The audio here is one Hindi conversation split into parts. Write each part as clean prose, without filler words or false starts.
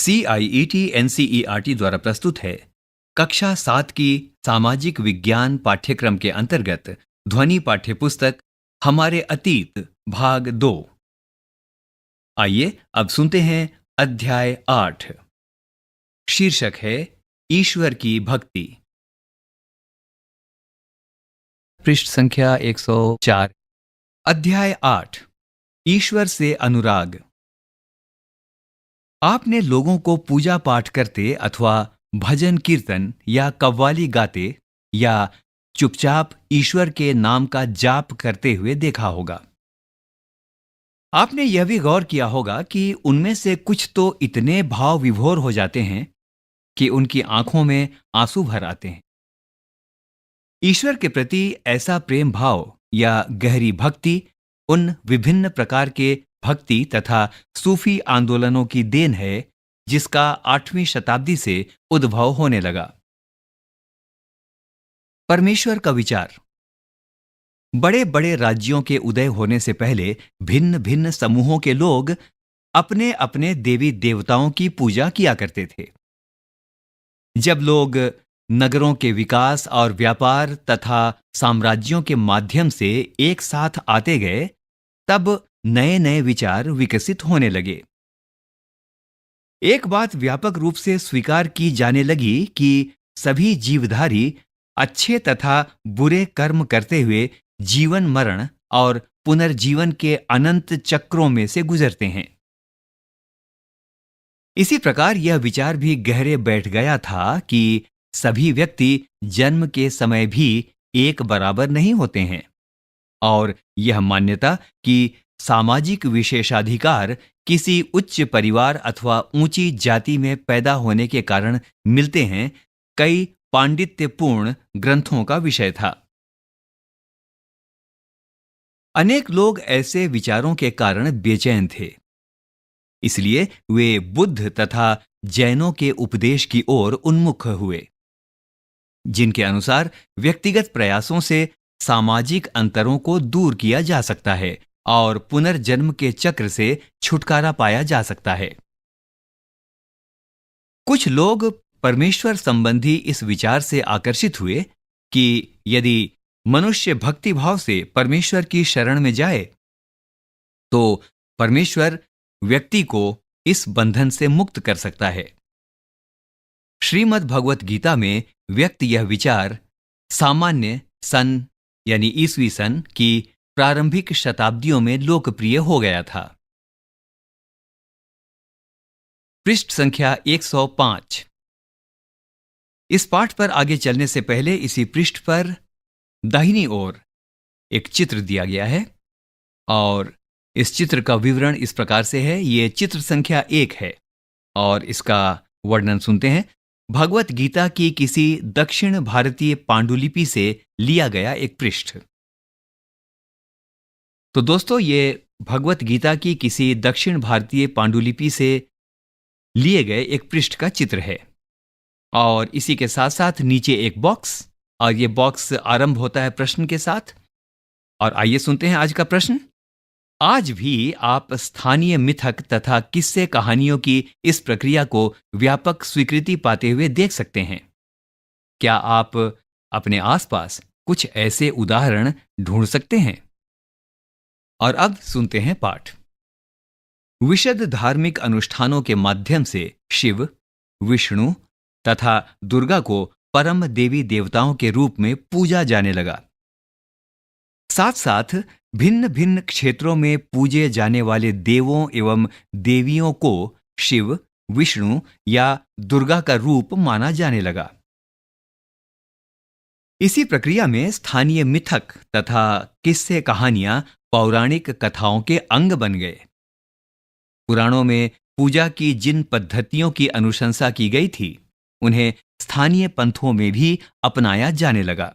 CIET NCERT द्वारा प्रस्तुत है। कक्षा 7 की सामाजिक विज्ञान पाठ्यक्रम के अंतर्गत ध्वनि पाठ्यपुस्तक हमारे अतीत भाग 2। आइए अब सुनते हैं अध्याय 8। शीर्षक है ईश्वर की भक्ति। पृष्ठ संख्या 104। अध्याय 8, ईश्वर से अनुराग। आपने लोगों को पूजा पाठ करते अथवा भजन कीर्तन या कव्वाली गाते या चुपचाप ईश्वर के नाम का जाप करते हुए देखा होगा। आपने यह भी गौर किया होगा कि उनमें से कुछ तो इतने भाव विभोर हो जाते हैं कि उनकी आंखों में आंसू भर आते हैं। ईश्वर के प्रति ऐसा प्रेम भाव या गहरी भक्ति उन विभिन्न प्रकार के भक्ति तथा सूफी आंदोलनों की देन है जिसका 8वीं शताब्दी से उद्भव होने लगा। परमेश्वर का विचार। बड़े बड़े राज्यों के उदय होने से पहले भिन्न भिन्न समूहों के लोग अपने अपने देवी देवताओं की पूजा किया करते थे। जब लोग नगरों के विकास और व्यापार तथा साम्राज्यों के माध्यम से एक साथ आते गए, तब नए नए विचार विकसित होने लगे। एक बात व्यापक रूप से स्वीकार की जाने लगी कि सभी जीवधारी अच्छे तथा बुरे कर्म करते हुए जीवन मरण और पुनर्जीवन के अनंत चक्रों में से गुजरते हैं। इसी प्रकार यह विचार भी गहरे बैठ गया था कि सभी व्यक्ति जन्म के समय भी एक बराबर नहीं होते हैं, और यह मान्यता कि सामाजिक विशेषाधिकार किसी उच्च परिवार अथवा ऊंची जाति में पैदा होने के कारण मिलते हैं, कई पांडित्यपूर्ण ग्रंथों का विषय था। अनेक लोग ऐसे विचारों के कारण बेचैन थे, इसलिए वे बुद्ध तथा जैनों के उपदेश की ओर उन्मुख हुए, जिनके अनुसार व्यक्तिगत प्रयासों से सामाजिक अंतरों को दूर किया जा सकता है और पुनर्जन्म के चक्र से छुटकारा पाया जा सकता है। कुछ लोग परमेश्वर संबंधी इस विचार से आकर्षित हुए कि यदि मनुष्य भक्ति भाव से परमेश्वर की शरण में जाए तो परमेश्वर व्यक्ति को इस बंधन से मुक्त कर सकता है। श्रीमद् भगवत गीता में व्यक्त यह विचार सामान्य सन यानी ईसवी सन की प्रारंभिक शताब्दियों में लोकप्रिय हो गया था। पृष्ठ संख्या 105। इस पाठ पर आगे चलने से पहले इसी पृष्ठ पर दाहिनी ओर एक चित्र दिया गया है और इस चित्र का विवरण इस प्रकार से है। यह चित्र संख्या 1 है और इसका वर्णन सुनते हैं। भगवत गीता की किसी दक्षिण भारतीय पांडुलिपि से लिया गया एक पृष्ठ। तो दोस्तों, ये भगवत गीता की किसी दक्षिण भारतीय पांडुलिपि से लिए गए एक पृष्ठ का चित्र है और इसी के साथ साथ नीचे एक बॉक्स, और ये बॉक्स आरंभ होता है प्रश्न के साथ। और आइए सुनते हैं आज का प्रश्न। आज भी आप स्थानीय मिथक तथा किस्से कहानियों की इस प्रक्रिया को व्यापक स्वीकृति पाते हुए देख सकते हैं। क्या आप अपने आसपास कुछ ऐसे उदाहरण ढूंढ सकते हैं? और अब सुनते हैं पाठ। विशद धार्मिक अनुष्ठानों के माध्यम से शिव, विष्णु तथा दुर्गा को परम देवी देवताओं के रूप में पूजा जाने लगा। साथ साथ भिन्न भिन्न क्षेत्रों में पूजे जाने वाले देवों एवं देवियों को शिव, विष्णु या दुर्गा का रूप माना जाने लगा। इसी प्रक्रिया में स्थानीय मिथक तथा किस्से कहानियां पौराणिक कथाओं के अंग बन गए। पुराणों में पूजा की जिन पद्धतियों की अनुशंसा की गई थी, उन्हें स्थानीय पंथों में भी अपनाया जाने लगा।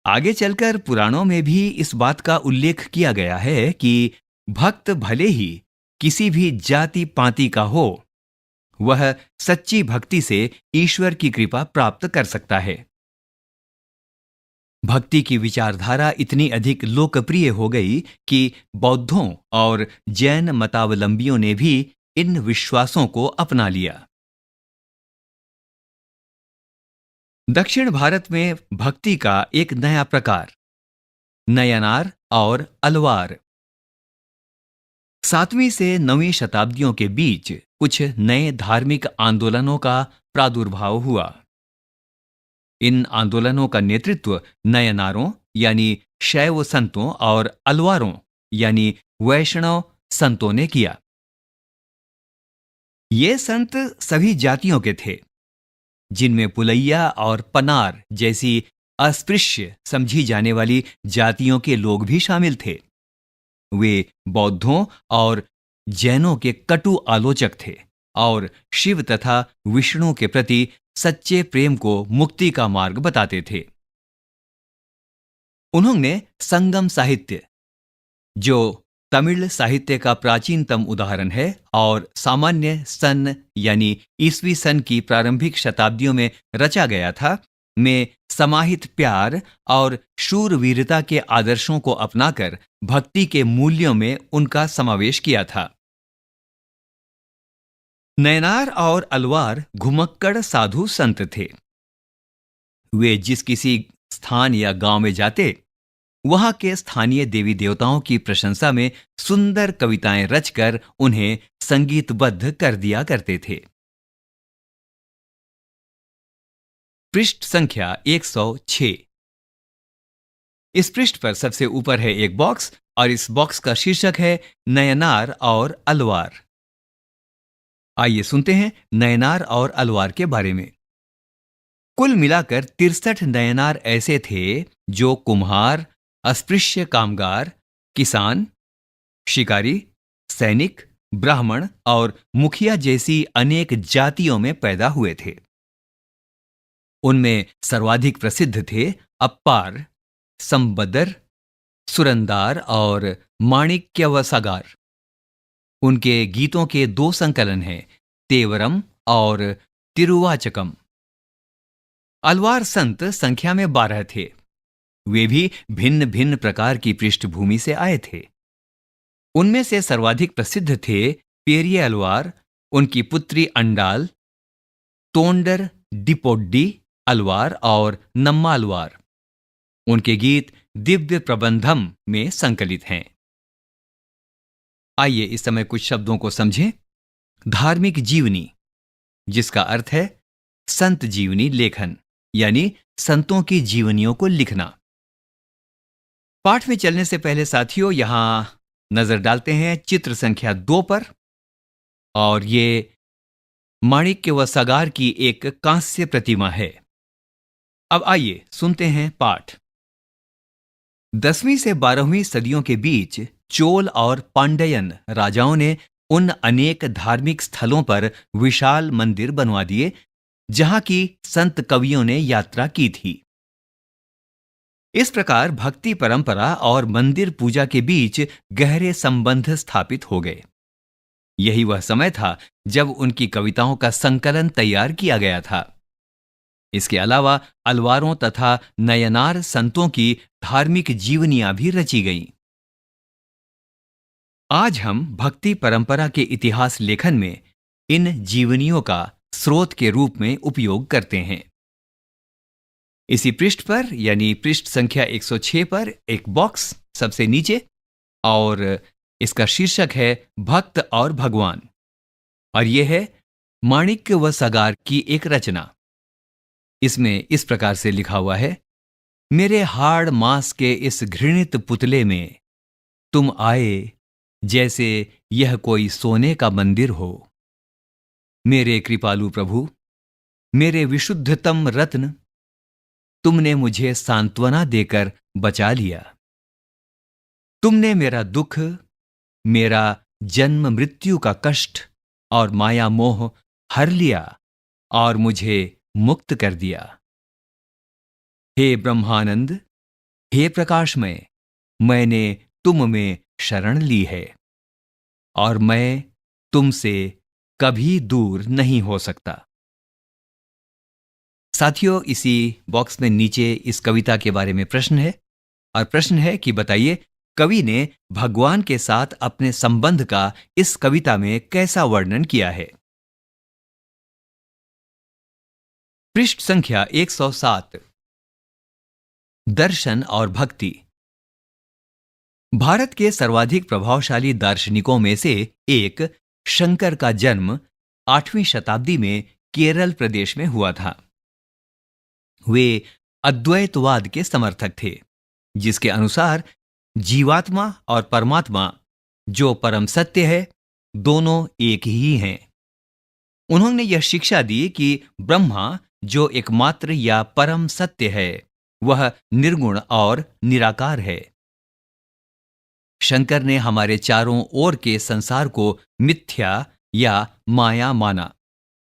आगे चलकर पुराणों में भी इस बात का उल्लेख किया गया है कि भक्त भले ही किसी भी जाति पाति का हो, वह सच्ची भक्ति से ईश्वर की कृपा प्राप्त कर सकता है। भक्ति की विचारधारा इतनी अधिक लोकप्रिय हो गई कि बौद्धों और जैन मतावलंबियों ने भी इन विश्वासों को अपना लिया। दक्षिण भारत में भक्ति का एक नया प्रकार, नयनार और अलवार। 7वीं से 9वीं शताब्दियों के बीच कुछ नए धार्मिक आंदोलनों का प्रादुर्भाव हुआ। इन आंदोलनों का नेतृत्व नयनारों यानी शैव संतों और अलवारों यानी वैष्णव संतों ने किया। ये संत सभी जातियों के थे, जिनमें पुलैया और पनार जैसी अस्पृश्य समझी जाने वाली जातियों के लोग भी शामिल थे। वे बौद्धों और जैनों के कटु आलोचक थे और शिव तथा विष्णु के प्रति सच्चे प्रेम को मुक्ति का मार्ग बताते थे। उन्होंने संगम साहित्य, जो तमिल साहित्य का प्राचीनतम उदाहरण है और सामान्य सन यानी ईसवी सन की प्रारंभिक शताब्दियों में रचा गया था, में समाहित प्यार और शूरवीरता के आदर्शों को अपनाकर भक्ति के मूल्यों में उनका समावेश किया था। नयनार और अलवार घुमक्कड़ साधु संत थे। वे जिस किसी स्थान या गांव में जाते, वहां के स्थानीय देवी देवताओं की प्रशंसा में सुंदर कविताएं रचकर उन्हें संगीतबद्ध कर दिया करते थे। पृष्ठ संख्या 106। इस पृष्ठ पर सबसे ऊपर है एक बॉक्स और इस बॉक्स का शीर्षक है नयनार और अलवार। आइए सुनते हैं नयनार और अलवार के बारे में। कुल मिलाकर 63 नयनार ऐसे थे जो कुम्हार, अस्पृश्य कामगार, किसान, शिकारी, सैनिक, ब्राह्मण और मुखिया जैसी अनेक जातियों में पैदा हुए थे। उनमें सर्वाधिक प्रसिद्ध थे अप्पार, संबदर, सुरंदार और माणिक्यवसागार। उनके गीतों के 2 संकलन हैं, तेवरम और तिरुवाचकम। अलवार संत संख्या में 12 थे। वे भी भिन्न भिन्न प्रकार की पृष्ठभूमि से आए थे। उनमें से सर्वाधिक प्रसिद्ध थे पेरिये अलवार, उनकी पुत्री अंडाल, तोंडर डिपोड्डी अलवार और नम्मा अलवार। उनके गीत दिव्य प्रबंधम में संकलित हैं। आइए इस समय कुछ शब्दों को समझें। धार्मिक जीवनी, जिसका अर्थ है संत जीवनी लेखन, यानी संतों की जीवनियों को लिखना। पाठ में चलने से पहले साथियों, यहां नजर डालते हैं चित्र संख्या 2 पर, और ये माणिक्यवसागार की एक कांस्य प्रतिमा है। अब आइए सुनते हैं पाठ। 10वीं से 12वीं सदियों के बीच चोल और पांड्यन राजाओं ने उन अनेक धार्मिक स्थलों पर विशाल मंदिर बनवा दिए जहां की संत कवियों ने यात्रा की थी। इस प्रकार भक्ति परंपरा और मंदिर पूजा के बीच गहरे संबंध स्थापित हो गए। यही वह समय था जब उनकी कविताओं का संकलन तैयार किया गया था। इसके अलावा अलवारों तथा नयनार संतों की धार्मिक जीवनियां भी रची गईं। आज हम भक्ति परंपरा के इतिहास लेखन में इन जीवनियों का स्रोत के रूप में उपयोग करते हैं। इसी पृष्ठ पर यानी पृष्ठ संख्या 106 पर एक बॉक्स सबसे नीचे, और इसका शीर्षक है भक्त और भगवान, और यह है माणिक्यवसागार की एक रचना। इसमें इस प्रकार से लिखा हुआ है, मेरे हाड़ मांस के इस घृणित पुतले में तुम आए जैसे यह कोई सोने का मंदिर हो। मेरे कृपालु प्रभु, मेरे विशुद्धतम रत्न, तुमने मुझे सांत्वना देकर बचा लिया। तुमने मेरा दुख, मेरा जन्म मृत्यु का कष्ट और माया मोह हर लिया और मुझे मुक्त कर दिया। हे ब्रह्मानंद, हे प्रकाशमय, मैंने तुम में शरण ली है और मैं तुमसे कभी दूर नहीं हो सकता। साथियों, इसी बॉक्स में नीचे इस कविता के बारे में प्रश्न है, और प्रश्न है कि बताइए कवि ने भगवान के साथ अपने संबंध का इस कविता में कैसा वर्णन किया है। पृष्ठ संख्या 107। दर्शन और भक्ति। भारत के सर्वाधिक प्रभावशाली दार्शनिकों में से एक शंकर का जन्म 8वीं शताब्दी में केरल प्रदेश में हुआ था। वे अद्वैतवाद के समर्थक थे, जिसके अनुसार जीवात्मा और परमात्मा, जो परम सत्य है, दोनों एक ही हैं। उन्होंने यह शिक्षा दी कि ब्रह्मा, जो एकमात्र या परम सत्य है, वह निर्गुण और निराकार है। शंकर ने हमारे चारों ओर के संसार को मिथ्या या माया माना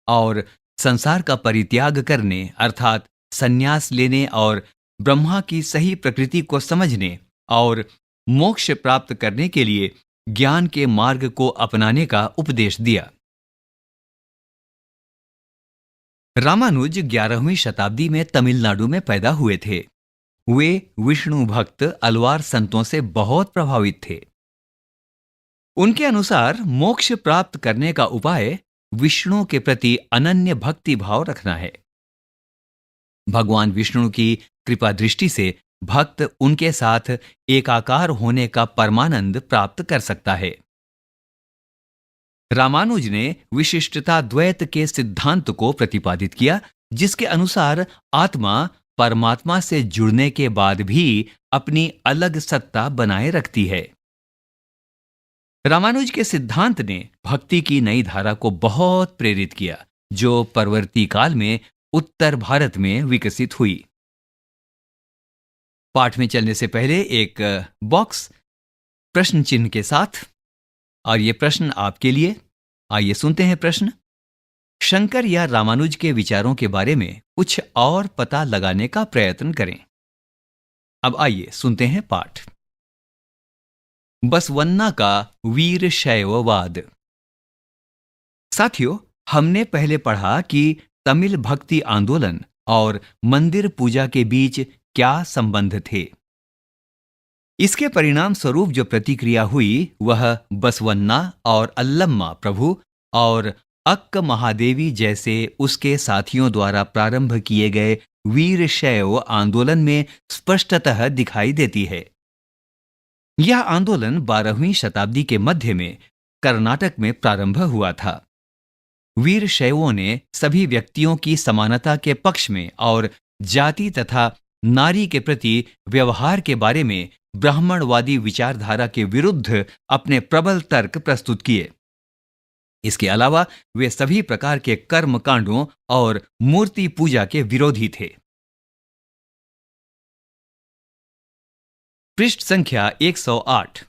और संसार का परित्याग करने अर्थात संन्यास लेने और ब्रह्मा की सही प्रकृति को समझने और मोक्ष प्राप्त करने के लिए ज्ञान के मार्ग को अपनाने का उपदेश दिया। रामानुज 11वीं शताब्दी में तमिलनाडु में पैदा हुए थे। वे विष्णु भक्त अलवार संतों से बहुत प्रभावित थे। उनके अनुसार मोक्ष प्राप्त करने का उपाय विष्णु के प्रति अनन्य भक्ति भाव रखना है। भगवान विष्णु की कृपा दृष्टि से भक्त उनके साथ एकाकार होने का परमानंद प्राप्त कर सकता है। रामानुज ने विशिष्टता द्वैत के सिद्धांत को प्रतिपादित किया, जिसके अनुसार आत्मा परमात्मा से जुड़ने के बाद भी अपनी अलग सत्ता बनाए रखती है। रामानुज के सिद्धांत ने भक्ति की नई धारा को बहुत प्रेरित किया, जो परवर्ती काल में उत्तर भारत में विकसित हुई। पाठ में चलने से पहले एक बॉक्स प्रश्न चिन्ह के साथ, और ये प्रश्न आपके लिए। आइए सुनते हैं प्रश्न। शंकर या रामानुज के विचारों के बारे में कुछ और पता लगाने का प्रयत्न करें। अब आइए सुनते हैं पाठ। बसवन्ना का वीर शैववाद। साथियों, हमने पहले पढ़ा कि तमिल भक्ति आंदोलन और मंदिर पूजा के बीच क्या संबंध थे। इसके परिणाम स्वरूप जो प्रतिक्रिया हुई वह बसवन्ना और अल्लम्मा प्रभु और अक्क महादेवी जैसे उसके साथियों द्वारा प्रारंभ किए गए वीर शैव आंदोलन में स्पष्टतः दिखाई देती है। यह आंदोलन 12वीं शताब्दी के मध्य में कर्नाटक में प्रारंभ हुआ था। वीर शैवों ने सभी व्यक्तियों की समानता के पक्ष में और जाति तथा नारी के प्रति व्यवहार के बारे में ब्राह्मणवादी विचारधारा के विरुद्ध अपने प्रबल तर्क प्रस्तुत किए। इसके अलावा वे सभी प्रकार के कर्म कांडों और मूर्ति पूजा के विरोधी थे। पृष्ठ संख्या 108।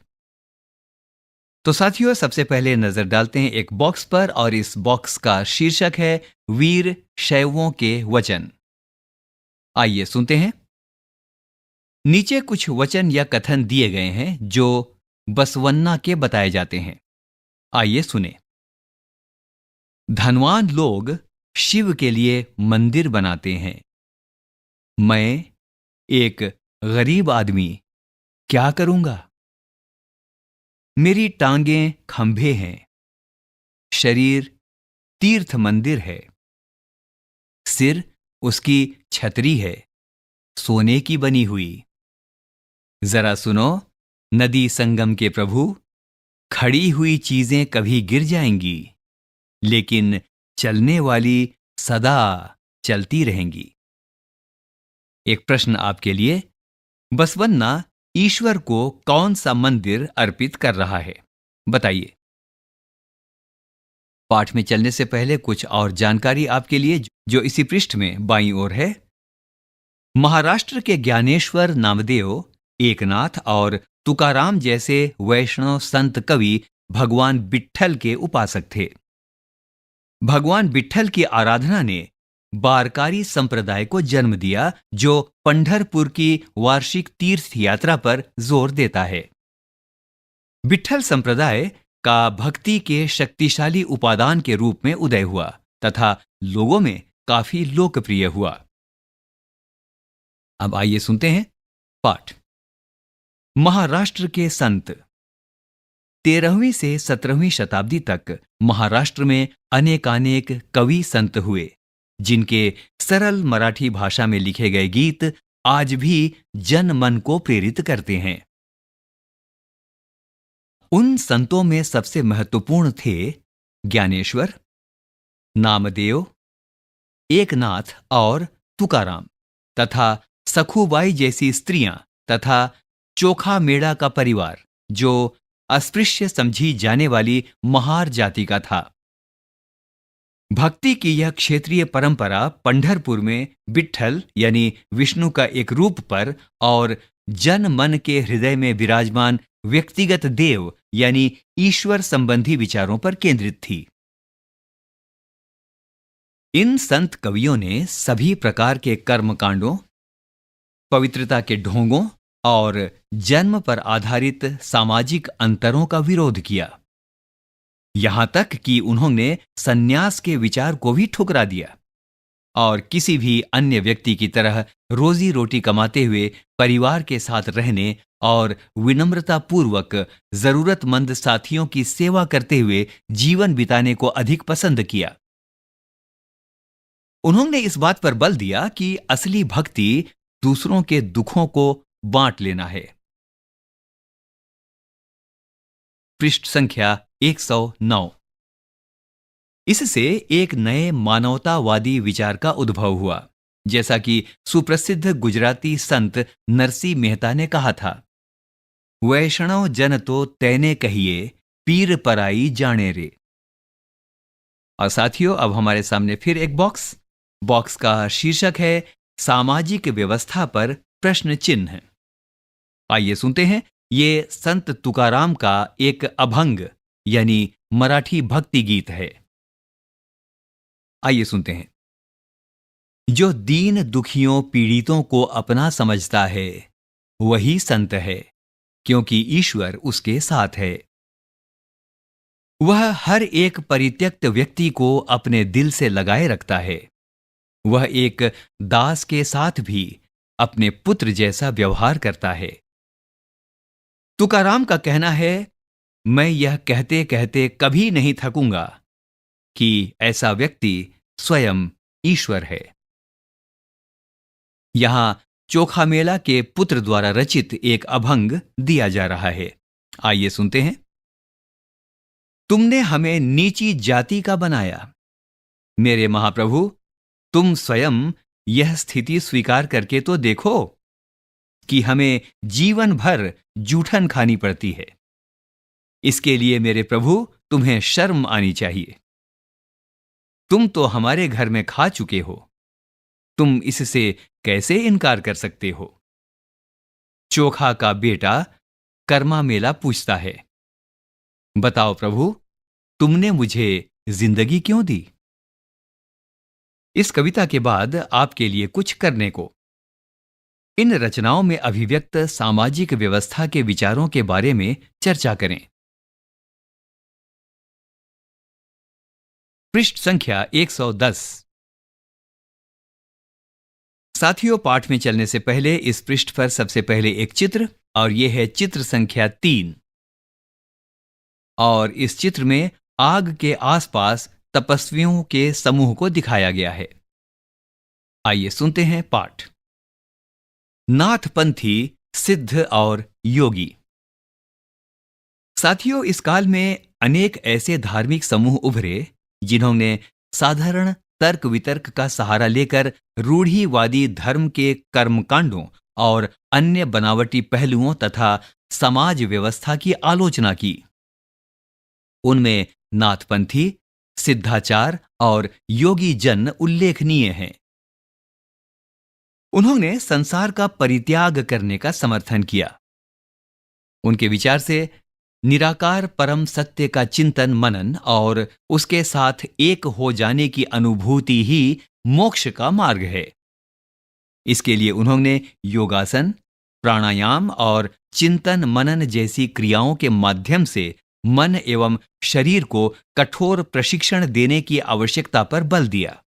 तो साथियों, सबसे पहले नजर डालते हैं एक बॉक्स पर, और इस बॉक्स का शीर्षक है वीर शैवों के वचन। आइए सुनते हैं। नीचे कुछ वचन या कथन दिए गए हैं जो बसवन्ना के बताए जाते हैं। आइए सुने। धनवान लोग शिव के लिए मंदिर बनाते हैं। मैं एक गरीब आदमी क्या करूंगा? मेरी टांगें खंभे हैं, शरीर तीर्थ मंदिर है, सिर उसकी छतरी है, सोने की बनी हुई। जरा सुनो, नदी संगम के प्रभु, खड़ी हुई चीजें कभी गिर जाएंगी, लेकिन चलने वाली सदा चलती रहेंगी। एक प्रश्न आपके लिए। बसवन्ना ईश्वर को कौन सा मंदिर अर्पित कर रहा है? बताइए। पाठ में चलने से पहले कुछ और जानकारी आपके लिए जो इसी पृष्ठ में बाईं ओर है। महाराष्ट्र के ज्ञानेश्वर नामदेव, एकनाथ और तुकाराम जैसे वैष्णव संत कवि भगवान विट्ठल के उपासक थे। भगवान विट्ठल की आराधना ने बारकारी संप्रदाय को जन्म दिया, जो पंढरपुर की वार्षिक तीर्थ यात्रा पर जोर देता है। विट्ठल संप्रदाय का भक्ति के शक्तिशाली उपादान के रूप में उदय हुआ तथा लोगों में काफी लोकप्रिय हुआ। अब आइए सुनते हैं पाठ। महाराष्ट्र के संत 13वीं से 17वीं शताब्दी तक महाराष्ट्र में अनेकानेक कवि संत हुए, जिनके सरल मराठी भाषा में लिखे गए गीत आज भी जन मन को प्रेरित करते हैं। उन संतों में सबसे महत्वपूर्ण थे ज्ञानेश्वर, नामदेव, एकनाथ और तुकाराम तथा सखुबाई जैसी स्त्रियां तथा चोखा मेड़ा का परिवार, जो अस्पृश्य समझी जाने वाली महार जाति का था। भक्ति की यह क्षेत्रीय परंपरा पंढरपुर में विट्ठल यानी विष्णु का एक रूप पर और जन मन के हृदय में विराजमान व्यक्तिगत देव यानी ईश्वर संबंधी विचारों पर केंद्रित थी। इन संत कवियों ने सभी प्रकार के कर्मकांडों, पवित्रता के ढोंगों और जन्म पर आधारित सामाजिक अंतरों का विरोध किया। यहां तक कि उन्होंने सन्यास के विचार को भी ठुकरा दिया और किसी भी अन्य व्यक्ति की तरह रोजी रोटी कमाते हुए परिवार के साथ रहने और विनम्रतापूर्वक जरूरतमंद साथियों की सेवा करते हुए जीवन बिताने को अधिक पसंद किया। उन्होंने इस बात पर बल दिया कि असली भक्ति दूसरों के दुखों को बांट लेना है। पृष्ठ संख्या 109। इससे एक नए मानवतावादी विचार का उद्भव हुआ, जैसा कि सुप्रसिद्ध गुजराती संत नरसिंह मेहता ने कहा था, वैष्णव जन तो तैने कहिए, पीर पराई जाने रे। और साथियों, अब हमारे सामने फिर एक बॉक्स का शीर्षक है सामाजिक व्यवस्था पर प्रश्न चिन्ह। आइए सुनते हैं, ये संत तुकाराम का एक अभंग यानी मराठी भक्ति गीत है। आइए सुनते हैं। जो दीन दुखियों पीड़ितों को अपना समझता है वही संत है, क्योंकि ईश्वर उसके साथ है। वह हर एक परित्यक्त व्यक्ति को अपने दिल से लगाए रखता है। वह एक दास के साथ भी अपने पुत्र जैसा व्यवहार करता है। तुकाराम का कहना है, मैं यह कहते कहते कभी नहीं थकूंगा कि ऐसा व्यक्ति स्वयं ईश्वर है। यहां चोखा मेला के पुत्र द्वारा रचित एक अभंग दिया जा रहा है। आइए सुनते हैं। तुमने हमें नीची जाति का बनाया, मेरे महाप्रभु तुम स्वयं यह स्थिति स्वीकार करके तो देखो कि हमें जीवन भर जूठन खानी पड़ती है। इसके लिए मेरे प्रभु तुम्हें शर्म आनी चाहिए। तुम तो हमारे घर में खा चुके हो, तुम इससे कैसे इनकार कर सकते हो। चोखा का बेटा कर्मा मेला पूछता है, बताओ प्रभु तुमने मुझे जिंदगी क्यों दी। इस कविता के बाद आपके लिए कुछ करने को। इन रचनाओं में अभिव्यक्त सामाजिक व्यवस्था के विचारों के बारे में चर्चा करें। पृष्ठ संख्या 110। साथियों, पाठ में चलने से पहले इस पृष्ठ पर सबसे पहले एक चित्र, और यह है चित्र संख्या 3। और इस चित्र में आग के आसपास तपस्वियों के समूह को दिखाया गया है। आइए सुनते हैं पाठ। नाथपंथी, सिद्ध और योगी। साथियों, इस काल में अनेक ऐसे धार्मिक समूह उभरे जिन्होंने साधारण तर्क वितर्क का सहारा लेकर रूढ़िवादी धर्म के कर्मकांडों और अन्य बनावटी पहलुओं तथा समाज व्यवस्था की आलोचना की। उनमें नाथपंथी, सिद्धाचार और योगी जन उल्लेखनीय हैं। उन्होंने संसार का परित्याग करने का समर्थन किया। उनके विचार से निराकार परम सत्य का चिंतन मनन और उसके साथ एक हो जाने की अनुभूति ही मोक्ष का मार्ग है। इसके लिए उन्होंने योगासन, प्राणायाम और चिंतन मनन जैसी क्रियाओं के माध्यम से मन एवं शरीर को कठोर प्रशिक्षण देने की आवश्यकता पर बल दिया।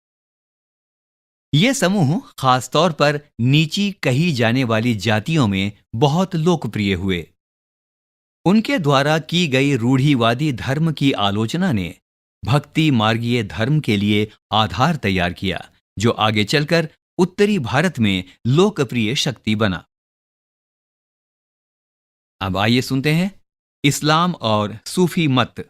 ये समूह खास तौर पर नीची कही जाने वाली जातियों में बहुत लोकप्रिय हुए। उनके द्वारा की गई रूढ़िवादी धर्म की आलोचना ने भक्ति मार्गीय धर्म के लिए आधार तैयार किया, जो आगे चलकर उत्तरी भारत में लोकप्रिय शक्ति बना। अब आइए सुनते हैं इस्लाम और सूफी मत।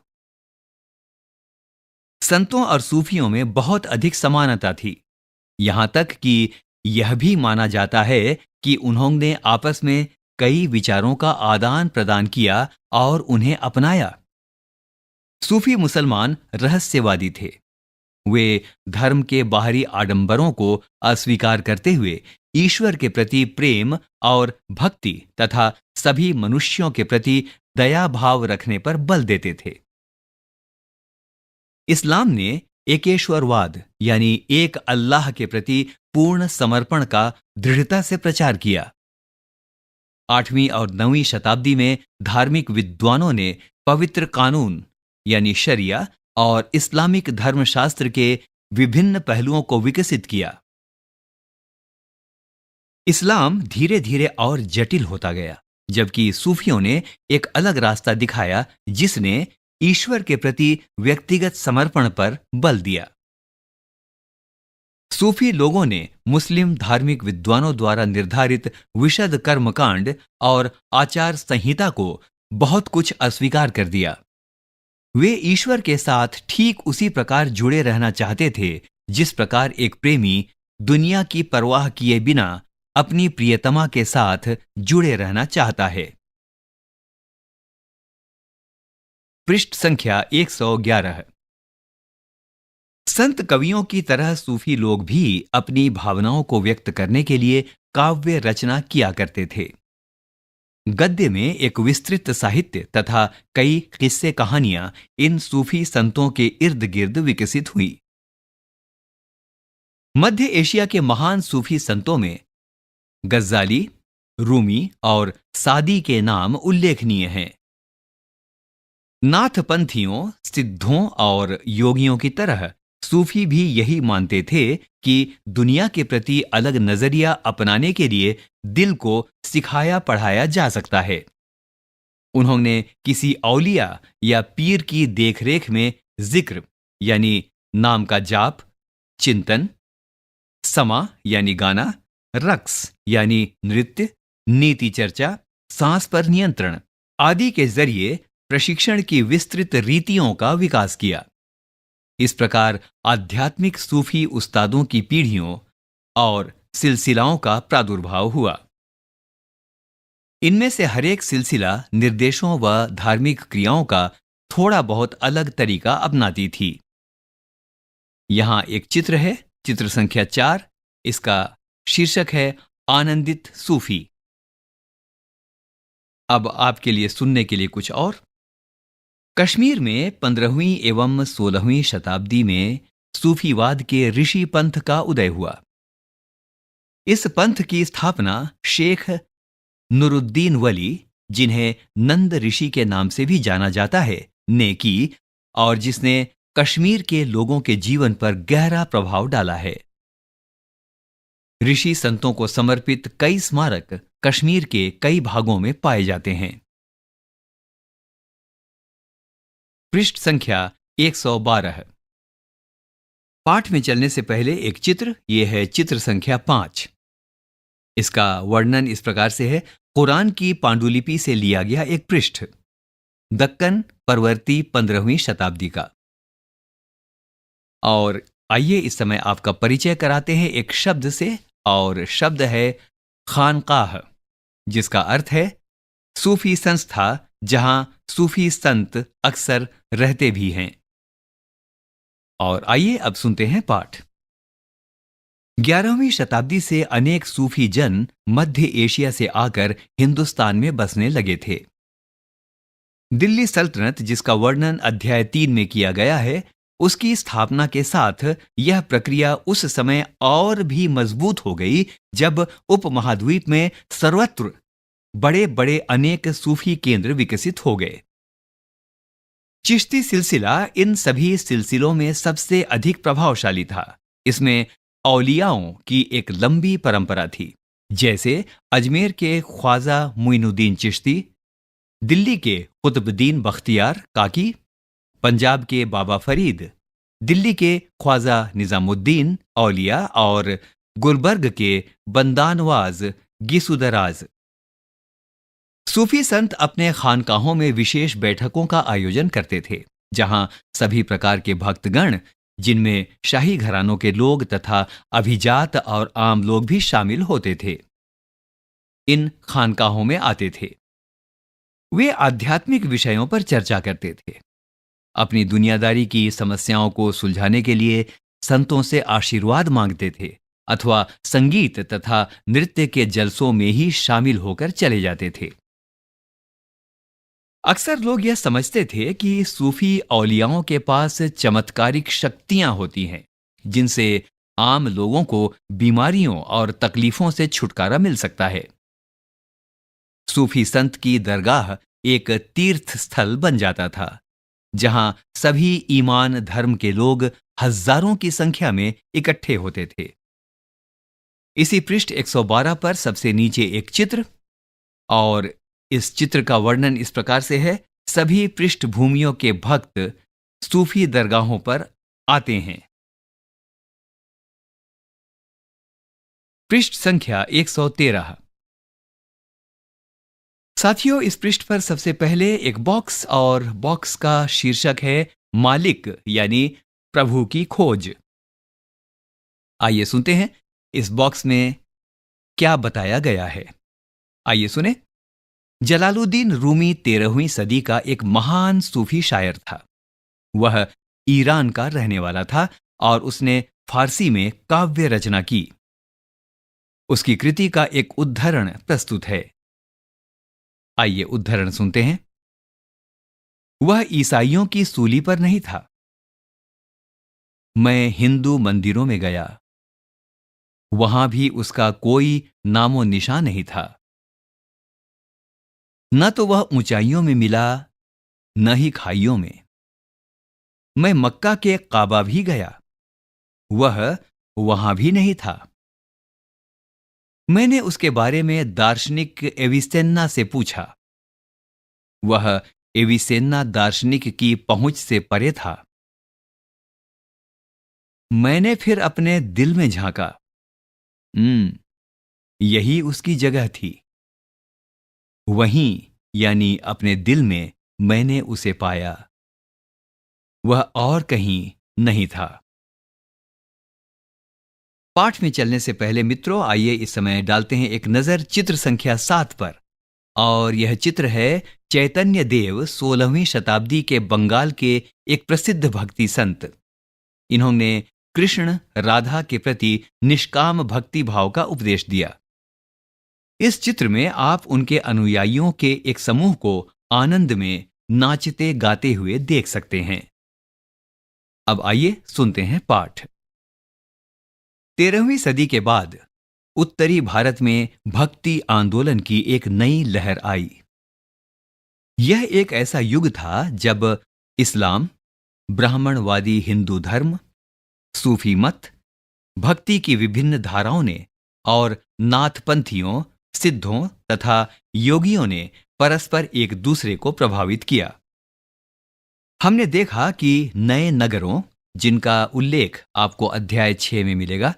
संतों और सूफियों में बहुत अधिक समानता थी, यहां तक कि यह भी माना जाता है कि उन्होंने आपस में कई विचारों का आदान प्रदान किया और उन्हें अपनाया। सूफी मुसलमान रहस्यवादी थे। वे धर्म के बाहरी आडंबरों को अस्वीकार करते हुए ईश्वर के प्रति प्रेम और भक्ति तथा सभी मनुष्यों के प्रति दया भाव रखने पर बल देते थे। इस्लाम ने एकेश्वरवाद यानी एक अल्लाह के प्रति पूर्ण समर्पण का दृढ़ता से प्रचार किया। 8वीं और 9वीं शताब्दी में धार्मिक विद्वानों ने पवित्र कानून यानी शरिया और इस्लामिक धर्मशास्त्र के विभिन्न पहलुओं को विकसित किया। इस्लाम धीरे धीरे और जटिल होता गया, जबकि सूफियों ने एक अलग रास्ता दिखाया जिसने ईश्वर के प्रति व्यक्तिगत समर्पण पर बल दिया। सूफी लोगों ने मुस्लिम धार्मिक विद्वानों द्वारा निर्धारित विशद कर्मकांड और आचार संहिता को बहुत कुछ अस्वीकार कर दिया। वे ईश्वर के साथ ठीक उसी प्रकार जुड़े रहना चाहते थे जिस प्रकार एक प्रेमी दुनिया की परवाह किए बिना अपनी प्रियतमा के साथ जुड़े रहना चाहता है। पृष्ठ संख्या 111। संत कवियों की तरह सूफी लोग भी अपनी भावनाओं को व्यक्त करने के लिए काव्य रचना किया करते थे। गद्य में एक विस्तृत साहित्य तथा कई किस्से कहानियां इन सूफी संतों के इर्द गिर्द विकसित हुई। मध्य एशिया के महान सूफी संतों में गज्जाली, रूमी और सादी के नाम उल्लेखनीय हैं। नाथपंथियों, सिद्धों और योगियों की तरह सूफी भी यही मानते थे कि दुनिया के प्रति अलग नजरिया अपनाने के लिए दिल को सिखाया पढ़ाया जा सकता है। उन्होंने किसी औलिया या पीर की देखरेख में जिक्र यानी नाम का जाप, चिंतन, समा यानी गाना, रक्स यानी नृत्य, नीति चर्चा, सांस पर नियंत्रण आदि के जरिए प्रशिक्षण की विस्तृत रीतियों का विकास किया। इस प्रकार आध्यात्मिक सूफी उस्तादों की पीढ़ियों और सिलसिलाओं का प्रादुर्भाव हुआ। इनमें से हर एक सिलसिला निर्देशों व धार्मिक क्रियाओं का थोड़ा बहुत अलग तरीका अपनाती थी। यहां एक चित्र है, चित्र संख्या 4। इसका शीर्षक है आनंदित सूफी। अब आपके लिए सुनने के लिए कुछ और। कश्मीर में 15वीं एवं 16वीं शताब्दी में सूफीवाद के ऋषि पंथ का उदय हुआ। इस पंथ की स्थापना शेख नुरुद्दीन वली, जिन्हें नंद ऋषि के नाम से भी जाना जाता है, ने की और जिसने कश्मीर के लोगों के जीवन पर गहरा प्रभाव डाला है। ऋषि संतों को समर्पित कई स्मारक कश्मीर के कई भागों में पाए जाते हैं। पृष्ठ संख्या 112। पाठ में चलने से पहले एक चित्र, यह है चित्र संख्या 5। इसका वर्णन इस प्रकार से है। कुरान की पांडुलिपि से लिया गया एक पृष्ठ, दक्कन परवर्ती 15वीं शताब्दी का। और आइए इस समय आपका परिचय कराते हैं एक शब्द से, और शब्द है खानकाह, जिसका अर्थ है सूफी संस्था जहां सूफी संत अक्सर रहते भी हैं। और आइए अब सुनते हैं पाठ। 11वीं शताब्दी से अनेक सूफी जन मध्य एशिया से आकर हिंदुस्तान में बसने लगे थे। दिल्ली सल्तनत, जिसका वर्णन अध्याय 3 में किया गया है, उसकी स्थापना के साथ यह प्रक्रिया उस समय और भी मजबूत हो गई जब उपमहाद्वीप में सर्वत्र बड़े बड़े अनेक सूफी केंद्र विकसित हो गए। चिश्ती सिलसिला इन सभी सिलसिलों में सबसे अधिक प्रभावशाली था। इसमें औलियाओं की एक लंबी परंपरा थी, जैसे अजमेर के ख्वाजा मुइनुद्दीन चिश्ती, दिल्ली के कुतुबुद्दीन बख्तियार काकी, पंजाब के बाबा फरीद, दिल्ली के ख्वाजा निजामुद्दीन औलिया और गुलबर्ग के बंदानवाज गिसुदराज। सूफी संत अपने खानकाहों में विशेष बैठकों का आयोजन करते थे, जहां सभी प्रकार के भक्तगण, जिनमें शाही घरानों के लोग तथा अभिजात और आम लोग भी शामिल होते थे, इन खानकाहों में आते थे। वे आध्यात्मिक विषयों पर चर्चा करते थे, अपनी दुनियादारी की समस्याओं को सुलझाने के लिए संतों से आशीर्वाद मांगते थे, अथवा संगीत तथा नृत्य के जलसों में ही शामिल होकर चले जाते थे। अक्सर लोग यह समझते थे कि सूफी औलियाओं के पास चमत्कारिक शक्तियां होती हैं, जिनसे आम लोगों को बीमारियों और तकलीफों से छुटकारा मिल सकता है। सूफी संत की दरगाह एक तीर्थ स्थल बन जाता था, जहां सभी ईमान धर्म के लोग हजारों की संख्या में इकट्ठे होते थे। इसी पृष्ठ 112 पर सबसे नीचे एक चित्र, और इस चित्र का वर्णन इस प्रकार से है: सभी पृष्ठभूमियों के भक्त सूफी दरगाहों पर आते हैं। पृष्ठ संख्या 113। साथियों, इस पृष्ठ पर सबसे पहले एक बॉक्स, और बॉक्स का शीर्षक है मालिक यानी प्रभु की खोज। आइए सुनते हैं इस बॉक्स में क्या बताया गया है। आइए सुने। जलालुद्दीन रूमी 13वीं सदी का एक महान सूफी शायर था। वह ईरान का रहने वाला था और उसने फारसी में काव्य रचना की। उसकी कृति का एक उद्धरण प्रस्तुत है। आइए उद्धरण सुनते हैं। वह ईसाइयों की सूली पर नहीं था। मैं हिंदू मंदिरों में गया, वहां भी उसका कोई नामो निशान नहीं था। न तो वह ऊंचाइयों में मिला, न ही खाइयों में। मैं मक्का के काबा भी गया, वह वहां भी नहीं था। मैंने उसके बारे में दार्शनिक एविसेन्ना से पूछा, वह एविसेन्ना दार्शनिक की पहुंच से परे था। मैंने फिर अपने दिल में झांका, यही उसकी जगह थी। वहीं यानी अपने दिल में मैंने उसे पाया, वह और कहीं नहीं था। पाठ में चलने से पहले मित्रों, आइए इस समय डालते हैं एक नजर चित्र संख्या 7 पर। और यह चित्र है चैतन्य देव, 16वीं शताब्दी के बंगाल के एक प्रसिद्ध भक्ति संत। इन्होंने कृष्ण राधा के प्रति निष्काम भक्ति भाव का उपदेश दिया। इस चित्र में आप उनके अनुयायियों के एक समूह को आनंद में नाचते गाते हुए देख सकते हैं। अब आइए सुनते हैं पाठ। 13वीं सदी के बाद उत्तरी भारत में भक्ति आंदोलन की एक नई लहर आई। यह एक ऐसा युग था जब इस्लाम, ब्राह्मणवादी हिंदू धर्म, सूफी मत, भक्ति की विभिन्न धाराओं ने और नाथपंथियों, सिद्धों तथा योगियों ने परस्पर एक दूसरे को प्रभावित किया। हमने देखा कि नए नगरों, जिनका उल्लेख आपको अध्याय 6 में मिलेगा,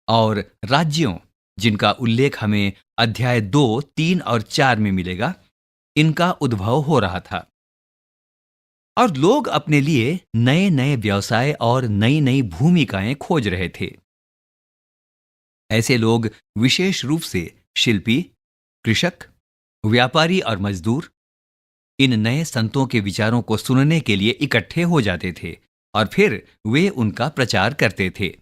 और राज्यों, जिनका उल्लेख हमें अध्याय 2, 3 और 4 में मिलेगा, इनका उद्भव हो रहा था। और लोग अपने लिए नए नए व्यवसाय और नई नई भूमिकाएं खोज रहे थे। ऐसे लोग विशेष रूप से शिल्पी, कृषक, व्यापारी और मजदूर इन नए संतों के विचारों को सुनने के लिए इकट्ठे हो जाते थे और फिर वे उनका प्रचार करते थे।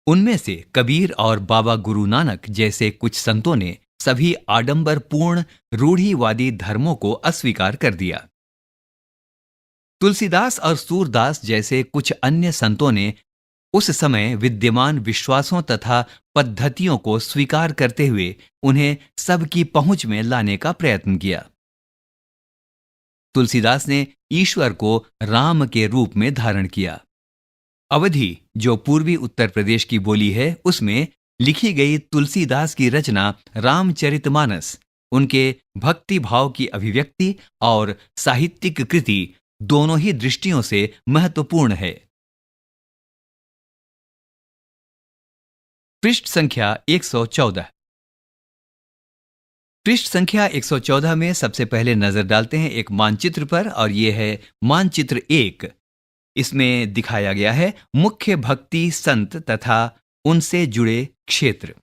उनमें से कबीर और बाबा गुरु नानक जैसे कुछ संतों ने सभी आडंबरपूर्ण रूढ़िवादी धर्मों को अस्वीकार कर दिया। तुलसीदास और सूरदास जैसे कुछ अन्य संतों ने उस समय विद्यमान विश्वासों तथा पद्धतियों को स्वीकार करते हुए उन्हें सबकी पहुंच में लाने का प्रयत्न किया। तुलसीदास ने ईश्वर को राम के रूप में धारण किया। अवधी, जो पूर्वी उत्तर प्रदेश की बोली है, उसमें लिखी गई तुलसीदास की रचना रामचरितमानस उनके भक्ति भाव की अभिव्यक्ति और साहित्यिक कृति दोनों ही दृष्टियों से महत्वपूर्ण है। पृष्ठ संख्या 114। पृष्ठ संख्या 114 में सबसे पहले नजर डालते हैं एक मानचित्र पर, और यह है मानचित्र 1। इसमें दिखाया गया है मुख्य भक्ति संत तथा उनसे जुड़े क्षेत्र,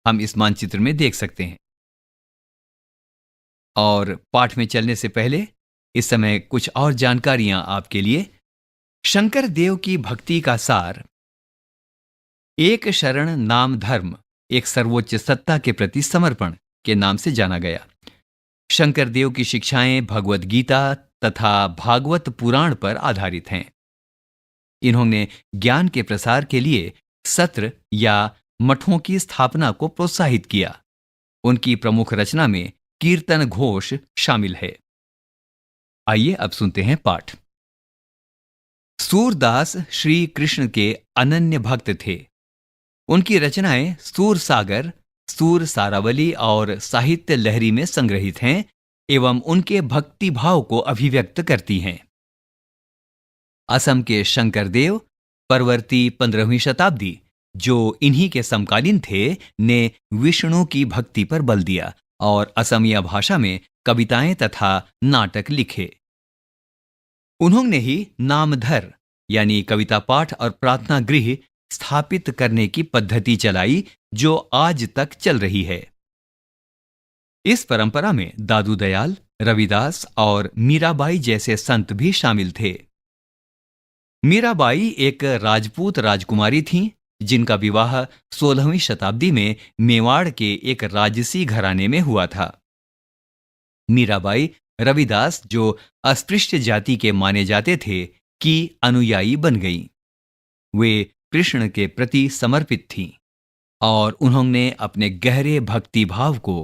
हम इस मानचित्र में देख सकते हैं। और पाठ में चलने से पहले इस समय कुछ और जानकारियां आपके लिए। शंकर देव की भक्ति का सार, एक शरण नाम धर्म, एक सर्वोच्च सत्ता के प्रति समर्पण के नाम से जाना गया। शंकर देव की शिक्षाएं भगवत गीता तथा भागवत पुराण पर आधारित हैं। इन्होंने ज्ञान के प्रसार के लिए सत्र या मठों की स्थापना को प्रोत्साहित किया। उनकी प्रमुख रचना में कीर्तन घोष शामिल है। आइए अब सुनते हैं पाठ। सूरदास श्री कृष्ण के अनन्य भक्त थे। उनकी रचनाएं सूर सागर, सूर सारावली और साहित्य लहरी में संग्रहित हैं एवं उनके भक्ति भाव को अभिव्यक्त करती हैं। असम के शंकरदेव, परवर्ती 15वीं शताब्दी, जो इन्हीं के समकालीन थे, ने विष्णु की भक्ति पर बल दिया और असमिया भाषा में कविताएं तथा नाटक लिखे। उन्होंने ही नामधर यानी कविता पाठ और प्रार्थना गृह स्थापित करने की पद्धति चलाई, जो आज तक चल रही है। इस परंपरा में दादू दयाल, रविदास और मीराबाई जैसे संत भी शामिल थे। मीराबाई एक राजपूत राजकुमारी थीं, जिनका विवाह 16वीं शताब्दी में मेवाड़ के एक राजसी घराने में हुआ था। मीराबाई रविदास, जो अस्पृश्य जाति के माने जाते थे, की अनुयायी बन गईं। वे कृष्ण के प्रति समर्पित थीं और उन्होंने अपने गहरे भक्ति भाव को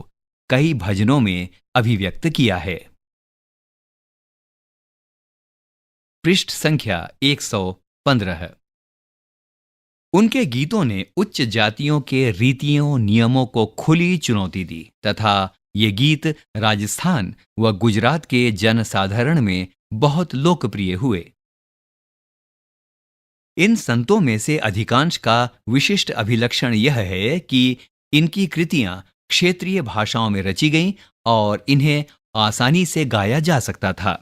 कई भजनों में अभिव्यक्त किया है। पृष्ठ संख्या 115। उनके गीतों ने उच्च जातियों के रीतियों नियमों को खुली चुनौती दी तथा ये गीत राजस्थान व गुजरात के जनसाधारण में बहुत लोकप्रिय हुए। इन संतों में से अधिकांश का विशिष्ट अभिलक्षण यह है कि इनकी कृतियां क्षेत्रीय भाषाओं में रची गईं और इन्हें आसानी से गाया जा सकता था।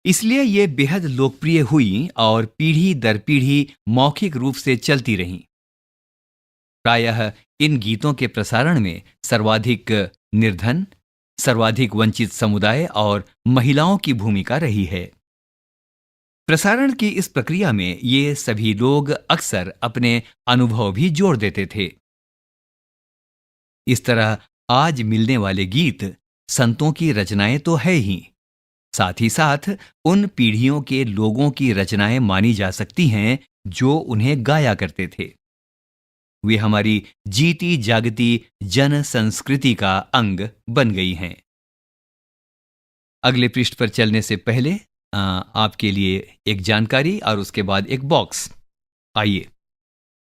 इसलिए ये बेहद लोकप्रिय हुई और पीढ़ी दर पीढ़ी मौखिक रूप से चलती रहीं। प्रायः इन गीतों के प्रसारण में सर्वाधिक निर्धन, सर्वाधिक वंचित समुदाय और महिलाओं की भूमिका रही है। प्रसारण की इस प्रक्रिया में ये सभी लोग अक्सर अपने अनुभव भी जोड़ देते थे। इस तरह आज मिलने वाले गीत संतों की रचनाएं तो है ही, साथ ही साथ उन पीढ़ियों के लोगों की रचनाएं मानी जा सकती हैं जो उन्हें गाया करते थे। वे हमारी जीती जागती जन संस्कृति का अंग बन गई हैं। अगले पृष्ठ पर चलने से पहले आपके लिए एक जानकारी और उसके बाद एक बॉक्स। आइए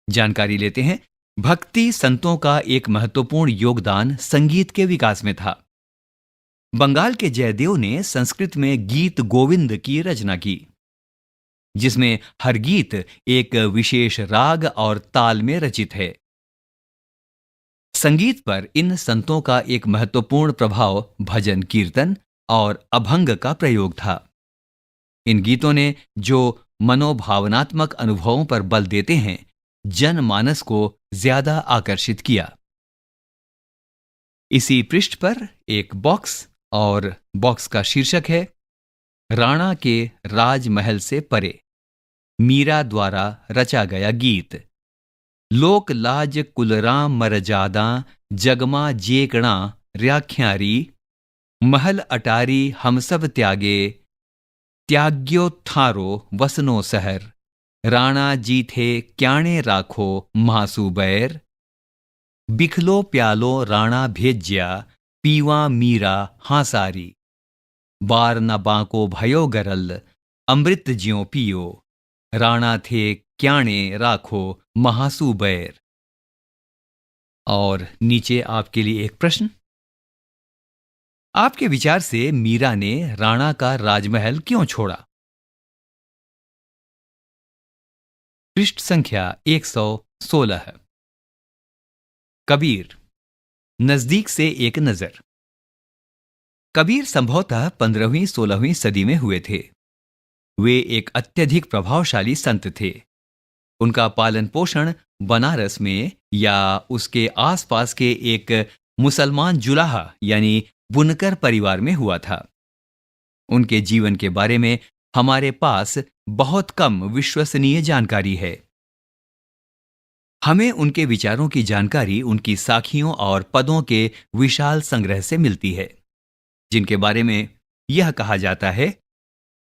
जानकारी लेते हैं। भक्ति संतों का एक महत्वपूर्ण योगदान संगीत के विकास में था। बंगाल के जयदेव ने संस्कृत में गीत गोविंद की रचना की, जिसमें हर गीत एक विशेष राग और ताल में रचित है। संगीत पर इन संतों का एक महत्वपूर्ण प्रभाव भजन, कीर्तन और अभंग का प्रयोग था। इन गीतों ने जो मनोभावनात्मक अनुभवों पर बल देते हैं, जनमानस को ज्यादा आकर्षित किया। इसी पृष्ठ पर एक बॉक्स, और बॉक्स का शीर्षक है राणा के राजमहल से परे, मीरा द्वारा रचा गया गीत। लोक लाज कुलराम मरजादा, जगमा जेकणा राख्यारी, महल अटारी हम सब त्यागे, त्याग्योत्थारो वसनो सहर, राणा जी थे क्याणे राखो महासु बैर, बिखलो प्यालो राणा भेज्या, पीवा मीरा हासारी, बार न बांको भयो गरल, अमृत ज्यों पियो, राणा थे क्याणे राखो महासु बैर। और नीचे आपके लिए एक प्रश्न। आपके विचार से मीरा ने राणा का राजमहल क्यों छोड़ा? पृष्ठ संख्या 116। कबीर, नजदीक से एक नजर। कबीर संभवतः 15वीं-16वीं सदी में हुए थे। वे एक अत्यधिक प्रभावशाली संत थे। उनका पालन पोषण बनारस में या उसके आसपास के एक मुसलमान जुलाहा यानी बुनकर परिवार में हुआ था। उनके जीवन के बारे में हमारे पास बहुत कम विश्वसनीय जानकारी है। हमें उनके विचारों की जानकारी उनकी साखियों और पदों के विशाल संग्रह से मिलती है, जिनके बारे में यह कहा जाता है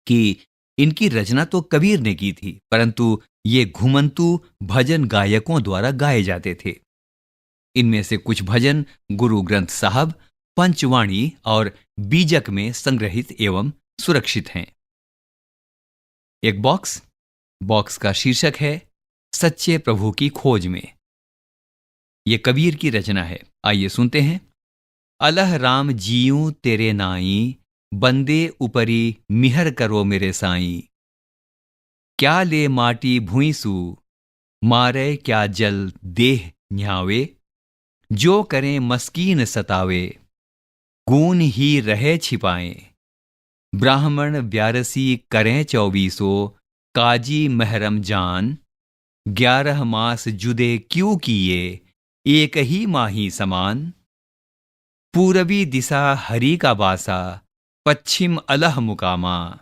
कि इनकी रचना तो कबीर ने की थी, परंतु ये घुमंतू भजन गायकों द्वारा गाए जाते थे। इनमें से कुछ भजन गुरु ग्रंथ साहब, पंचवाणी और बीजक में संग्रहित एवं सुरक्षित हैं। एक बॉक्स का शीर्षक है सच्चे प्रभु की खोज में। यह कबीर की रचना है। आइए सुनते हैं। अलह राम जीऊं तेरे नाई, बंदे उपरी मिहर करो मेरे साईं। क्या ले माटी भूईसू, मारे क्या जल देह न्यावे। जो करें मस्कीन सतावे, गून ही रहे छिपाएं। ब्राह्मण ब्यारसी करें 2400, काजी महरम जान। 11 मास जुदे क्यों किए, एक ही माही समान। पूरबी दिशा हरि का बासा, पश्चिम अलह मुकामा।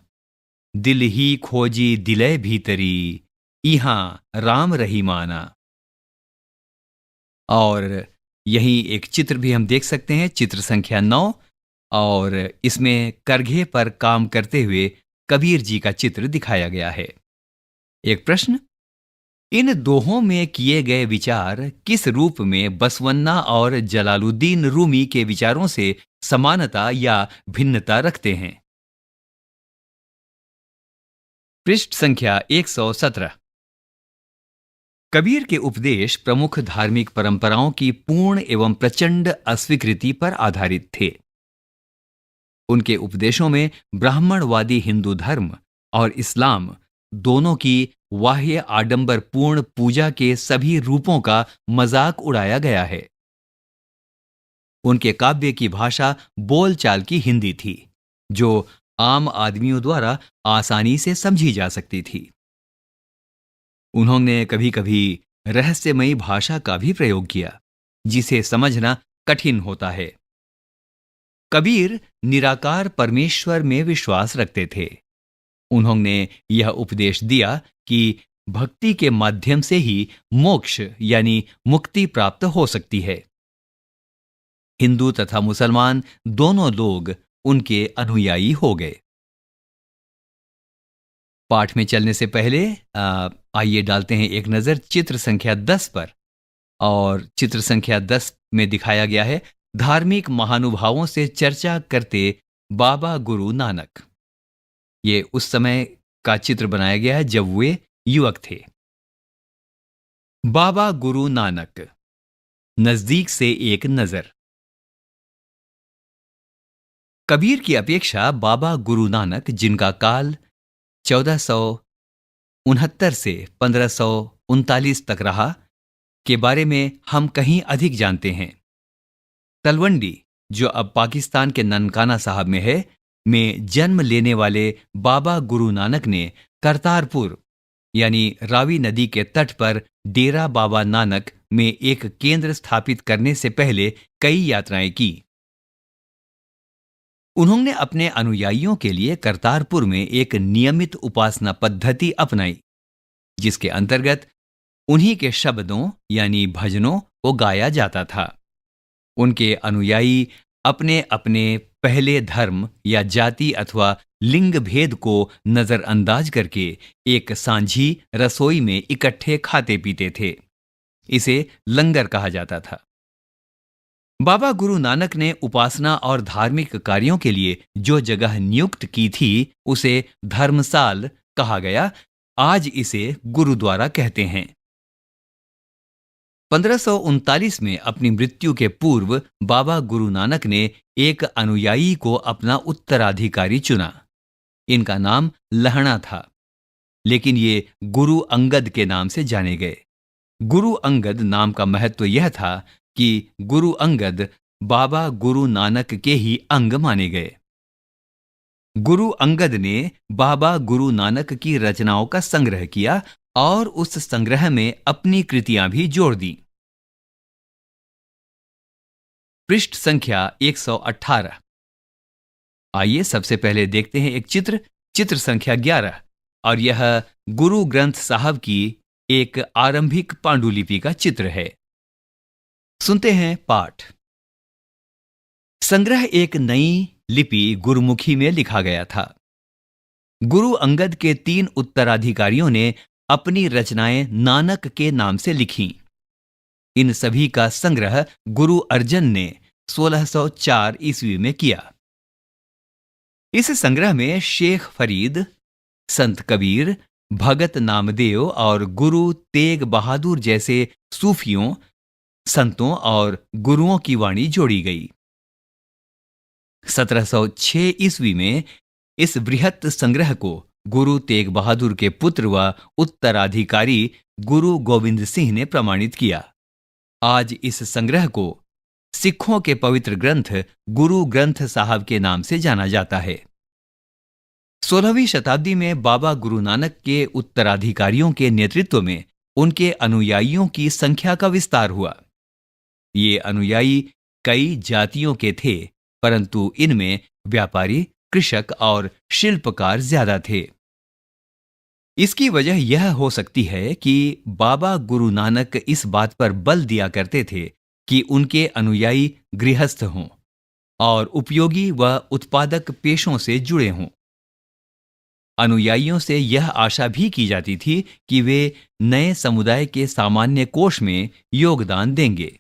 दिल ही खोजी दिले भीतरी, इहां राम रही माना। और यही एक चित्र भी हम देख सकते हैं, चित्र संख्या 9, और इसमें करघे पर काम करते हुए कबीर जी का चित्र दिखाया गया है। एक प्रश्न। इन दोहों में किए गए विचार किस रूप में बसवन्ना और जलालुद्दीन रूमी के विचारों से समानता या भिन्नता रखते हैं? पृष्ठ संख्या 117। कबीर के उपदेश प्रमुख धार्मिक परंपराओं की पूर्ण एवं प्रचंड अस्वीकृति पर आधारित थे। उनके उपदेशों में ब्राह्मणवादी हिंदू धर्म और इस्लाम दोनों की बाह्य आडंबरपूर्ण पूजा के सभी रूपों का मजाक उड़ाया गया है। उनके काव्य की भाषा बोलचाल की हिंदी थी, जो आम आदमियों द्वारा आसानी से समझी जा सकती थी। उन्होंने कभी कभी रहस्यमयी भाषा का भी प्रयोग किया, जिसे समझना कठिन होता है। कबीर निराकार परमेश्वर में विश्वास रखते थे। उन्होंने यह उपदेश दिया कि भक्ति के माध्यम से ही मोक्ष यानी मुक्ति प्राप्त हो सकती है। हिंदू तथा मुसलमान दोनों लोग उनके अनुयायी हो गए। पाठ में चलने से पहले आइए डालते हैं एक नजर चित्र संख्या 10 पर। और चित्र संख्या 10 में दिखाया गया है धार्मिक महानुभावों से चर्चा करते बाबा गुरु नानक। ये उस समय का चित्र बनाया गया है जब वे युवक थे। बाबा गुरु नानक, नजदीक से एक नजर। कबीर की अपेक्षा बाबा गुरु नानक, जिनका काल 1469 से 1539 तक रहा, के बारे में हम कहीं अधिक जानते हैं। तलवंडी, जो अब पाकिस्तान के ननकाना साहब में है, में जन्म लेने वाले बाबा गुरु नानक ने करतारपुर यानी रावी नदी के तट पर डेरा बाबा नानक में एक केंद्र स्थापित करने से पहले कई यात्राएं की। उन्होंने अपने अनुयायियों के लिए करतारपुर में एक नियमित उपासना पद्धति अपनाई, जिसके अंतर्गत उन्हीं के शब्दों यानी भजनों को गाया जाता था। उनके अनुयायी अपने अपने पहले धर्म या जाति अथवा लिंग भेद को नजरअंदाज करके एक सांझी रसोई में इकट्ठे खाते पीते थे। इसे लंगर कहा जाता था। बाबा गुरु नानक ने उपासना और धार्मिक कार्यों के लिए जो जगह नियुक्त की थी, उसे धर्मसाल कहा गया, आज इसे गुरुद्वारा कहते हैं। 1539 में अपनी मृत्यु के पूर्व बाबा गुरु नानक ने एक अनुयायी को अपना उत्तराधिकारी चुना। इनका नाम लहणा था, लेकिन ये गुरु अंगद के नाम से जाने गए। गुरु अंगद नाम का महत्व यह था कि गुरु अंगद बाबा गुरु नानक के ही अंग माने गए। गुरु अंगद ने बाबा गुरु नानक की रचनाओं का संग्रह किया और उस संग्रह में अपनी कृतियां भी जोड़ दी। पृष्ठ संख्या 118। आइए सबसे पहले देखते हैं एक चित्र संख्या 11, और यह गुरु ग्रंथ साहब की एक आरंभिक पांडुलिपि का चित्र है। सुनते हैं पाठ। संग्रह एक नई लिपि गुरुमुखी में लिखा गया था। गुरु अंगद के 3 उत्तराधिकारियों ने अपनी रचनाएं नानक के नाम से लिखीं। इन सभी का संग्रह गुरु अर्जन ने 1604 ईस्वी में किया। इस संग्रह में शेख फरीद, संत कबीर, भगत नामदेव और गुरु तेग बहादुर जैसे सूफियों, संतों और गुरुओं की वाणी जोड़ी गई। 1706 ईस्वी में इस बृहत् संग्रह को गुरु तेग बहादुर के पुत्र व उत्तराधिकारी गुरु गोविंद सिंह ने प्रमाणित किया। आज इस संग्रह को सिखों के पवित्र ग्रंथ गुरु ग्रंथ साहब के नाम से जाना जाता है। 16वीं शताब्दी में बाबा गुरु नानक के उत्तराधिकारियों के नेतृत्व में उनके अनुयायियों की संख्या का विस्तार हुआ। ये अनुयायी कई जातियों के थे, परंतु इनमें व्यापारी, कृषक और शिल्पकार ज्यादा थे। इसकी वजह यह हो सकती है कि बाबा गुरु नानक इस बात पर बल दिया करते थे कि उनके अनुयायी गृहस्थ हों और उपयोगी व उत्पादक पेशों से जुड़े हों। अनुयायियों से यह आशा भी की जाती थी कि वे नए समुदाय के सामान्य कोष में योगदान देंगे।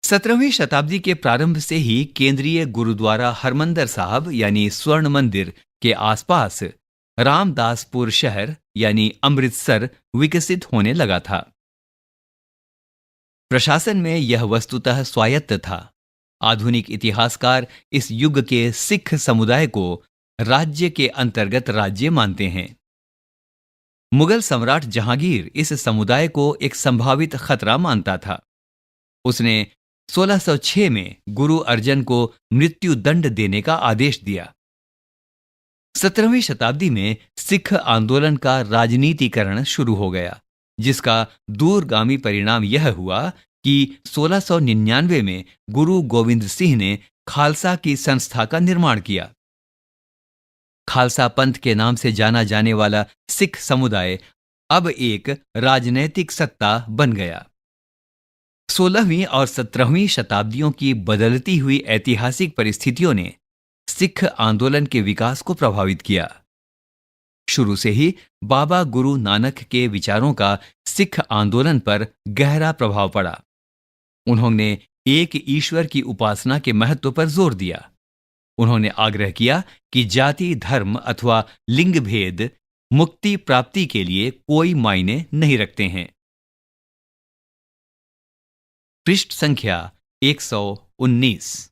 17वीं शताब्दी के प्रारंभ से ही केंद्रीय गुरुद्वारा हरमंदर साहब यानी स्वर्ण मंदिर के आसपास रामदासपुर शहर यानी अमृतसर विकसित होने लगा था। प्रशासन में यह वस्तुतः स्वायत्त था। आधुनिक इतिहासकार इस युग के सिख समुदाय को राज्य के अंतर्गत राज्य मानते हैं। मुगल सम्राट जहांगीर इस समुदाय को एक संभावित खतरा मानता था। उसने 1606 में गुरु अर्जन को मृत्यु दंड देने का आदेश दिया। 17वीं शताब्दी में सिख आंदोलन का राजनीतिकरण शुरू हो गया, जिसका दूरगामी परिणाम यह हुआ कि 1699 में गुरु गोविंद सिंह ने खालसा की संस्था का निर्माण किया। खालसा पंथ के नाम से जाना जाने वाला सिख समुदाय अब एक राजनैतिक सत्ता बन गया। 16वीं और 17वीं शताब्दियों की बदलती हुई ऐतिहासिक परिस्थितियों ने सिख आंदोलन के विकास को प्रभावित किया। शुरू से ही बाबा गुरु नानक के विचारों का सिख आंदोलन पर गहरा प्रभाव पड़ा। उन्होंने एक ईश्वर की उपासना के महत्व पर जोर दिया। उन्होंने आग्रह किया कि जाति, धर्म अथवा लिंग भेद मुक्ति प्राप्ति के लिए कोई मायने नहीं रखते हैं। पृष्ठ संख्या 119।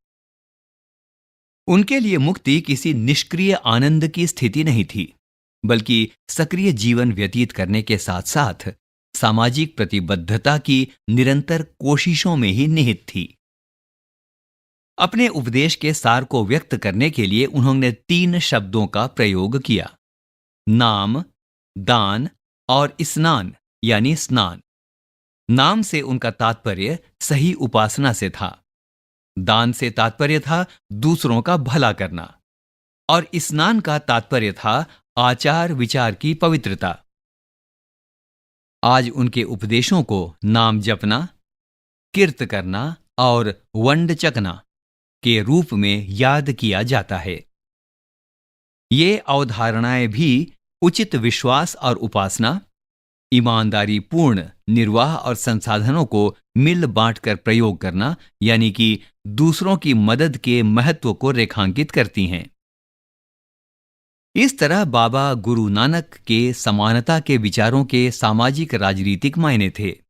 उनके लिए मुक्ति किसी निष्क्रिय आनंद की स्थिति नहीं थी, बल्कि सक्रिय जीवन व्यतीत करने के साथ साथ सामाजिक प्रतिबद्धता की निरंतर कोशिशों में ही निहित थी। अपने उपदेश के सार को व्यक्त करने के लिए उन्होंने 3 शब्दों का प्रयोग किया: नाम, दान और स्नान यानी स्नान। नाम से उनका तात्पर्य सही उपासना से था। दान से तात्पर्य था दूसरों का भला करना, और स्नान का तात्पर्य था आचार विचार की पवित्रता। आज उनके उपदेशों को नाम जपना, कीर्त करना और वंड चकना के रूप में याद किया जाता है। ये अवधारणाएं भी उचित विश्वास और उपासना, ईमानदारी पूर्ण निर्वाह और संसाधनों को मिल बांटकर प्रयोग करना यानी कि दूसरों की मदद के महत्व को रेखांकित करती हैं। इस तरह बाबा गुरु नानक के समानता के विचारों के सामाजिक राजनीतिक मायने थे।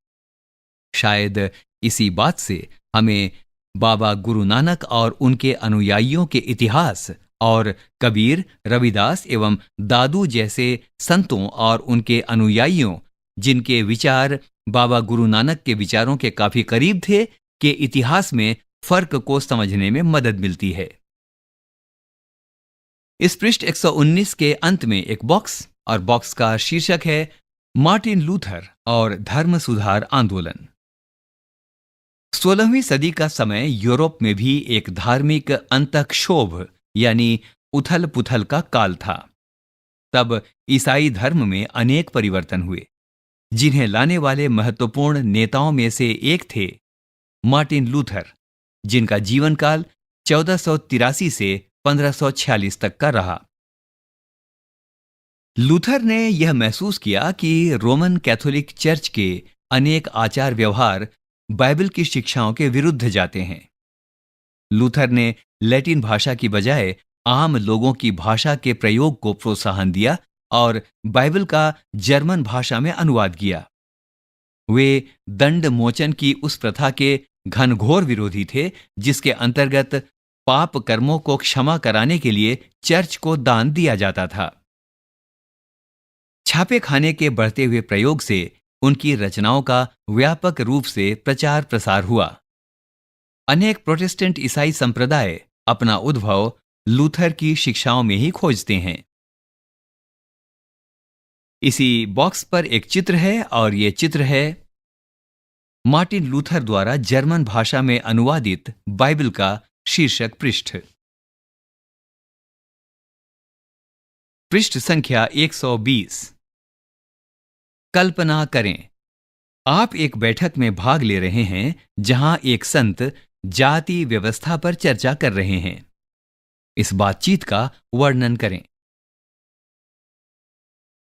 शायद इसी बात से हमें बाबा गुरु नानक और उनके अनुयायियों के इतिहास और कबीर, रविदास एवं दादू जैसे संतों और उनके अनुयायियों, जिनके विचार बाबा गुरु नानक के विचारों के काफी करीब थे, के इतिहास में फर्क को समझने में मदद मिलती है। इस पृष्ठ 119 के अंत में एक बॉक्स और बॉक्स का शीर्षक है मार्टिन लूथर और धर्म सुधार आंदोलन। 16वीं सदी का समय यूरोप में भी एक धार्मिक अंतःक्षोभ यानी उथल पुथल का काल था। तब ईसाई धर्म में अनेक परिवर्तन हुए, जिन्हें लाने वाले महत्वपूर्ण नेताओं में से एक थे मार्टिन लूथर, जिनका जीवन काल 1483 से 1546 तक का रहा। लूथर ने यह महसूस किया कि रोमन कैथोलिक चर्च के अनेक आचार व्यवहार बाइबल की शिक्षाओं के विरुद्ध जाते हैं। लूथर ने लैटिन भाषा की बजाय आम लोगों की भाषा के प्रयोग को प्रोत्साहन दिया और बाइबल का जर्मन भाषा में अनुवाद किया। वे दंड मोचन की उस प्रथा के घनघोर विरोधी थे, जिसके अंतर्गत पाप कर्मों को क्षमा कराने के लिए चर्च को दान दिया जाता था। छापे खाने के बढ़ते हुए प्रयोग से उनकी रचनाओं का व्यापक रूप से प्रचार प्रसार हुआ। अनेक प्रोटेस्टेंट ईसाई संप्रदाय अपना उद्भव लूथर की शिक्षाओं में ही खोजते हैं। इसी बॉक्स पर एक चित्र है और यह चित्र है मार्टिन लूथर द्वारा जर्मन भाषा में अनुवादित बाइबल का शीर्षक पृष्ठ। पृष्ठ संख्या 120। कल्पना करें, आप एक बैठक में भाग ले रहे हैं जहां एक संत जाति व्यवस्था पर चर्चा कर रहे हैं। इस बातचीत का वर्णन करें।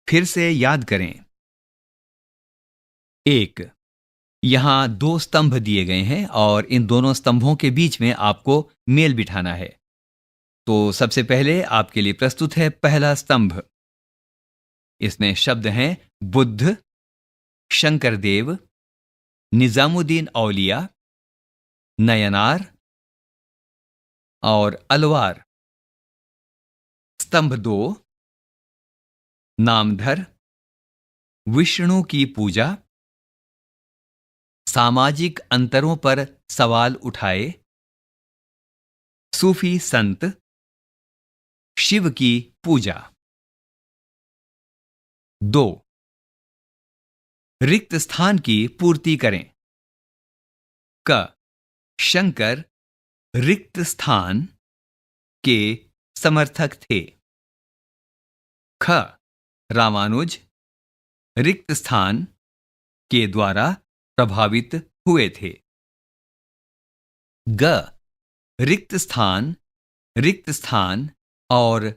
फिर से याद करें। 1. यहां 2 स्तंभ दिए गए हैं और इन दोनों स्तंभों के बीच में आपको मेल बिठाना है। तो सबसे पहले आपके लिए प्रस्तुत है पहला स्तंभ। इसमें शब्द हैं बुद्ध, शंकरदेव, निजामुद्दीन औलिया, नयनार और अलवार। स्तंभ 2, नामधर, विष्णु की पूजा, सामाजिक अंतरों पर सवाल उठाए, सूफी संत, शिव की पूजा। 2. रिक्त स्थान की पूर्ति करें। क. शंकर रिक्त स्थान के समर्थक थे। ख. रामानुज रिक्त स्थान के द्वारा प्रभावित हुए थे। ग. रिक्त स्थान और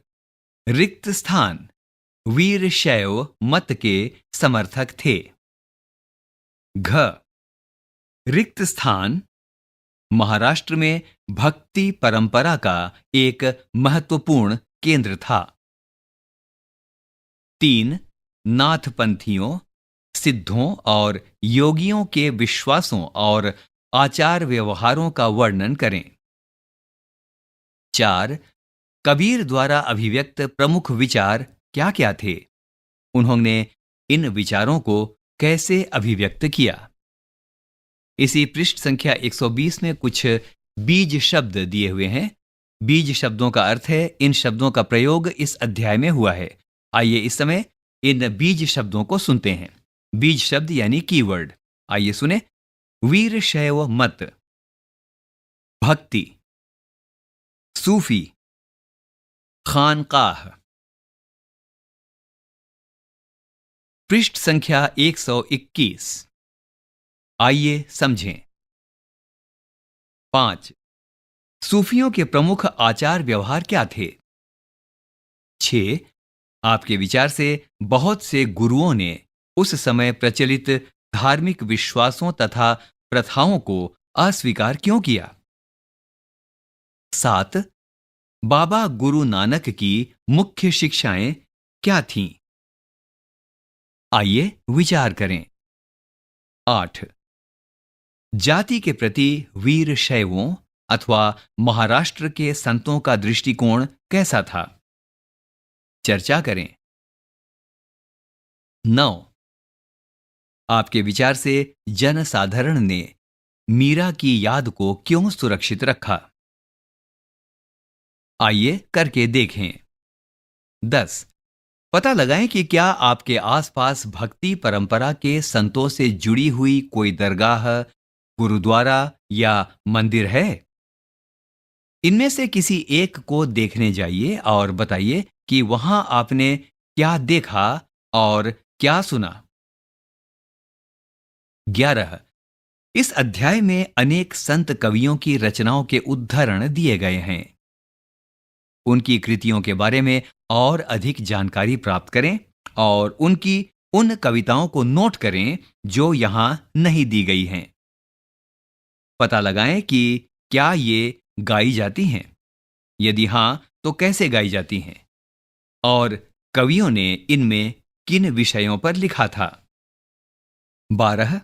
रिक्त स्थान वीरशैव मत के समर्थक थे। घ. रिक्त स्थान महाराष्ट्र में भक्ति परंपरा का एक महत्वपूर्ण केंद्र था। 3. नाथपंथियों, सिद्धों और योगियों के विश्वासों और आचार व्यवहारों का वर्णन करें। 4. कबीर द्वारा अभिव्यक्त प्रमुख विचार क्या क्या थे? उन्होंने इन विचारों को कैसे अभिव्यक्त किया? इसी पृष्ठ संख्या 120 में कुछ बीज शब्द दिए हुए हैं। बीज शब्दों का अर्थ है इन शब्दों का प्रयोग इस अध्याय में हुआ है। आइए इस समय इन बीज शब्दों को सुनते हैं। बीज शब्द यानी कीवर्ड। आइए सुने। वीरशैव मत, भक्ति, सूफी, खानकाह। पृष्ठ संख्या 121। आइए समझें। 5. सूफियों के प्रमुख आचार व्यवहार क्या थे? 6. आपके विचार से बहुत से गुरुओं ने उस समय प्रचलित धार्मिक विश्वासों तथा प्रथाओं को अस्वीकार क्यों किया? 7. बाबा गुरु नानक की मुख्य शिक्षाएं क्या थीं? आइए विचार करें। 8. जाति के प्रति वीर शैवों अथवा महाराष्ट्र के संतों का दृष्टिकोण कैसा था? चर्चा करें। 9. आपके विचार से जनसाधारण ने मीरा की याद को क्यों सुरक्षित रखा? आइए करके देखें। 10. पता लगाएं कि क्या आपके आसपास भक्ति परंपरा के संतों से जुड़ी हुई कोई दरगाह, गुरुद्वारा या मंदिर है। इनमें से किसी एक को देखने जाइए और बताइए कि वहां आपने क्या देखा और क्या सुना। 11. इस अध्याय में अनेक संत कवियों की रचनाओं के उद्धरण दिए गए हैं। उनकी कृतियों के बारे में और अधिक जानकारी प्राप्त करें और उनकी उन कविताओं को नोट करें जो यहां नहीं दी गई हैं। पता लगाएं कि क्या ये गाई जाती हैं। यदि हां, तो कैसे गाई जाती हैं और कवियों ने इनमें किन विषयों पर लिखा था। 12.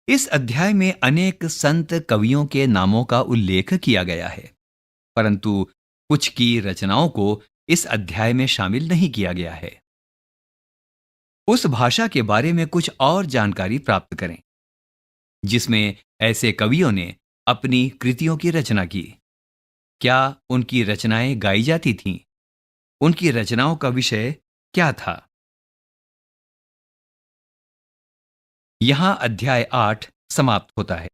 इस अध्याय में अनेक संत कवियों के नामों का उल्लेख किया गया है, परंतु कुछ की रचनाओं को इस अध्याय में शामिल नहीं किया गया है। उस भाषा के बारे में कुछ और जानकारी प्राप्त करें जिसमें ऐसे कवियों ने अपनी कृतियों की रचना की। क्या उनकी रचनाएं गाई जाती थीं? उनकी रचनाओं का विषय क्या था? यहां अध्याय 8 समाप्त होता है।